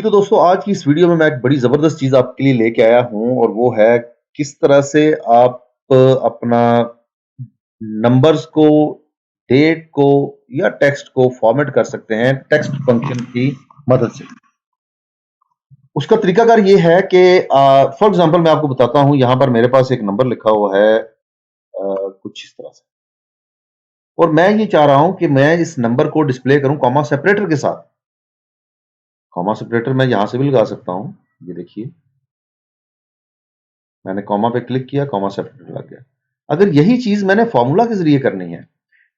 तो दोस्तों आज की इस वीडियो में मैं एक बड़ी ज़बरदस्त चीज़ आपके लिए लेके आया हूँ और वो है किस तरह से आप अपना नंबर्स को, डेट को या टेक्स्ट को फॉर्मेट कर सकते हैं टेक्स्ट फंक्शन की मदद से। उसका तरीकाकार ये है कि फॉर एग्जांपल मैं आपको बताता हूँ, यहाँ पर मेरे पास एक नंबर लिखा हुआ है कुछ इस तरह से, और मैं ये चाह रहा हूं कि मैं इस नंबर को डिस्प्ले करूं कॉमा सेपरेटर के साथ। कॉमा सेपरेटर मैं यहां से भी लगा सकता हूं, ये देखिए मैंने कॉमा पे क्लिक किया, कॉमा सेपरेटर लग गया। अगर यही चीज मैंने फॉर्मूला के जरिए करनी है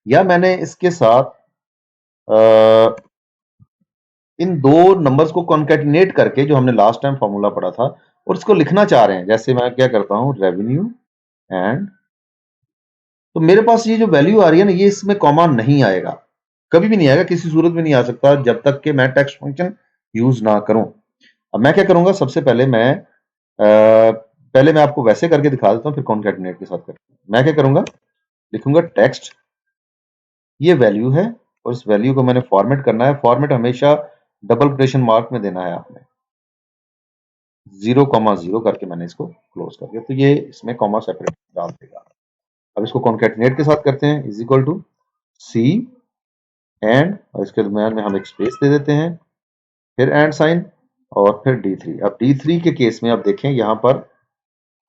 या मैंने इसके साथ इन दो नंबर्स को कॉन्केटिनेट करके, जो हमने लास्ट टाइम फॉर्मूला पढ़ा था, और इसको लिखना चाह रहे हैं, जैसे मैं क्या करता हूं रेवेन्यू एंड, तो मेरे पास ये जो वैल्यू आ रही है ना, ये इसमें कॉमा नहीं आएगा, कभी भी नहीं आएगा, किसी सूरत में नहीं आ सकता जब तक कि मैं टेक्स्ट फंक्शन यूज ना करूं। अब मैं क्या करूंगा, सबसे पहले मैं आपको वैसे करके दिखा देता हूं, फिर कॉन्कैटिनेट के साथ करता हूं। मैं क्या करूंगा, लिखूंगा टेक्स्ट, ये वैल्यू है और इस वैल्यू को मैंने फॉर्मेट करना है। फॉर्मेट हमेशा डबल कोटेशन मार्क में देना है आपने, 0,0 करके मैंने इसको क्लोज कर दिया, तो ये इसमें कॉमा सेपरेट डाल देगा। अब इसको कॉन्कैटिनेट के साथ करते हैं, is equal to c and, और इसके दरमियान में हम एक स्पेस दे देते हैं, फिर एंड साइन और फिर D3। अब D3 के केस में आप देखें यहां पर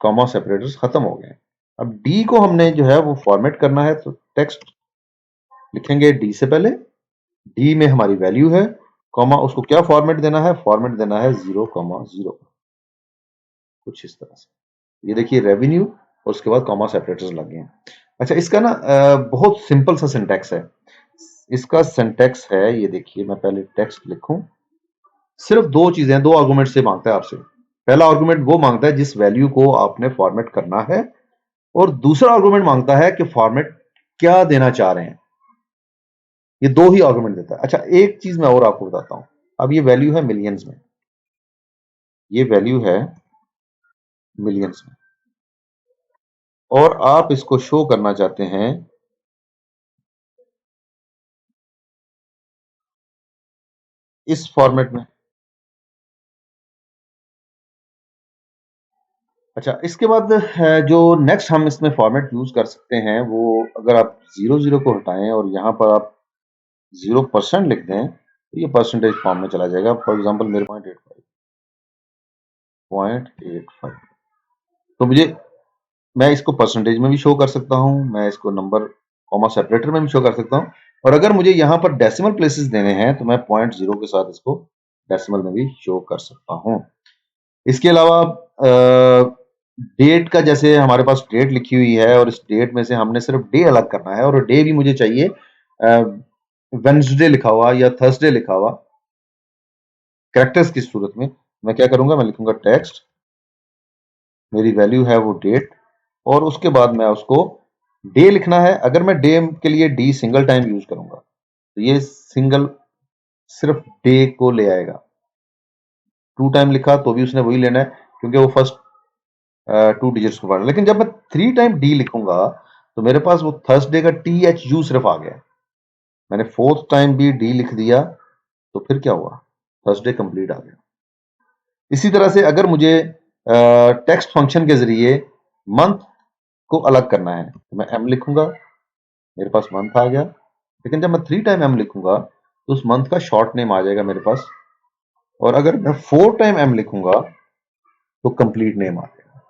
कॉमा सेपरेटर्स खत्म हो गए। अब D को हमने जो है वो फॉर्मेट करना है, तो टेक्स्ट लिखेंगे D से पहले, D में हमारी वैल्यू है, कॉमा उसको क्या फॉर्मेट देना है, फॉर्मेट देना है 0,0, कुछ इस तरह से। ये देखिए रेवेन्यू और उसके बाद कॉमा सेपरेटर्स लग गए हैं। अच्छा, इसका ना बहुत सिंपल सा सिंटैक्स है। इसका सिंटैक्स है, ये देखिए, मैं पहले टेक्स्ट लिखूं, सिर्फ दो चीजें, दो आर्गुमेंट से मांगता है आपसे। पहला आर्गुमेंट वो मांगता है जिस वैल्यू को आपने फॉर्मेट करना है, और दूसरा आर्गुमेंट मांगता है कि फॉर्मेट क्या देना चाह रहे हैं। ये दो ही आर्गुमेंट देता है। अच्छा, एक चीज मैं और आपको बताता हूं। अब ये वैल्यू है मिलियंस में, ये वैल्यू है मिलियंस में, और आप इसको शो करना चाहते हैं इस फॉर्मेट में। अच्छा, इसके बाद जो नेक्स्ट हम इसमें फॉर्मेट यूज कर सकते हैं वो, अगर आप 0,0 को हटाएं और यहां पर आप 0% लिख दें, तो ये परसेंटेज फॉर्म में चला जाएगा। फॉर एग्जांपल मेरे 0.85, तो मैं इसको परसेंटेज में भी शो कर सकता हूं, मैं इसको नंबर कॉमा सेपरेटर में भी शो कर सकता हूं, और अगर मुझे यहां पर डेसिमल प्लेसेस देने हैं तो मैं 0.0 के साथ इसको डेसिमल में भी शो कर सकता हूं। इसके अलावा डेट का, जैसे हमारे पास डेट लिखी हुई है और इस डेट में से हमने सिर्फ डे अलग करना है, और डे भी मुझे चाहिए वेडनेसडे लिखा हुआ या थर्सडे लिखा हुआ कैरेक्टर्स की सूरत में। मैं क्या करूंगा, मैं लिखूंगा टेक्स्ट, मेरी वैल्यू है वो डेट, और उसके बाद मैं उसको डे लिखना है। अगर मैं डे के लिए डी सिंगल टाइम यूज करूंगा तो ये सिंगल सिर्फ डे को ले आएगा। 2 टाइम लिखा तो भी उसने वही लेना है, क्योंकि वो फर्स्ट 2 डिजिट्स को पढ़ना। लेकिन जब मैं 3 टाइम डी लिखूंगा तो मेरे पास वो थर्सडे का THU सिर्फ आ गया। मैंने 4th टाइम भी डी लिख दिया तो फिर क्या हुआ, थर्सडे कंप्लीट आ गया। इसी तरह से अगर मुझे टेक्स्ट फंक्शन के जरिए मंथ को अलग करना है तो मैं M लिखूंगा, मेरे पास मंथ आ गया। लेकिन जब मैं 3 टाइम M लिखूंगा तो उस मंथ का शॉर्ट नेम आ जाएगा मेरे पास, और अगर मैं 4 टाइम M लिखूंगा तो कंप्लीट नेम आ जाएगा।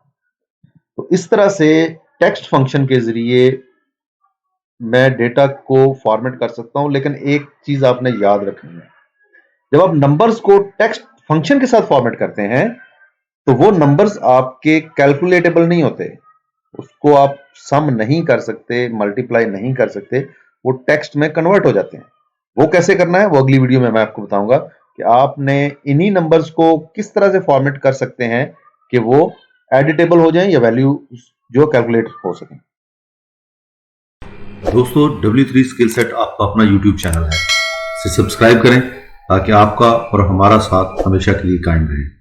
तो इस तरह से टेक्स्ट फंक्शन के जरिए मैं डेटा को फॉर्मेट कर सकता हूं। लेकिन एक चीज आपने याद रखनी है, जब आप नंबर्स को टेक्स्ट फंक्शन के साथ फॉर्मेट करते हैं तो वो नंबर्स आपके कैलकुलेटेबल नहीं होते, उसको आप सम नहीं कर सकते, मल्टीप्लाई नहीं कर सकते, वो टेक्स्ट में कन्वर्ट हो जाते हैं। वो कैसे करना है वो अगली वीडियो में मैं आपको बताऊंगा कि आपने इन्हीं नंबर्स को किस तरह से फॉर्मेट कर सकते हैं कि वो एडिटेबल हो जाएं या वैल्यू जो कैलकुलेट हो सके। दोस्तों, W3 स्किल सेट आपका अपना YouTube चैनल है, इसे सब्सक्राइब करें ताकि आपका और हमारा साथ हमेशा के लिए कायम रहे।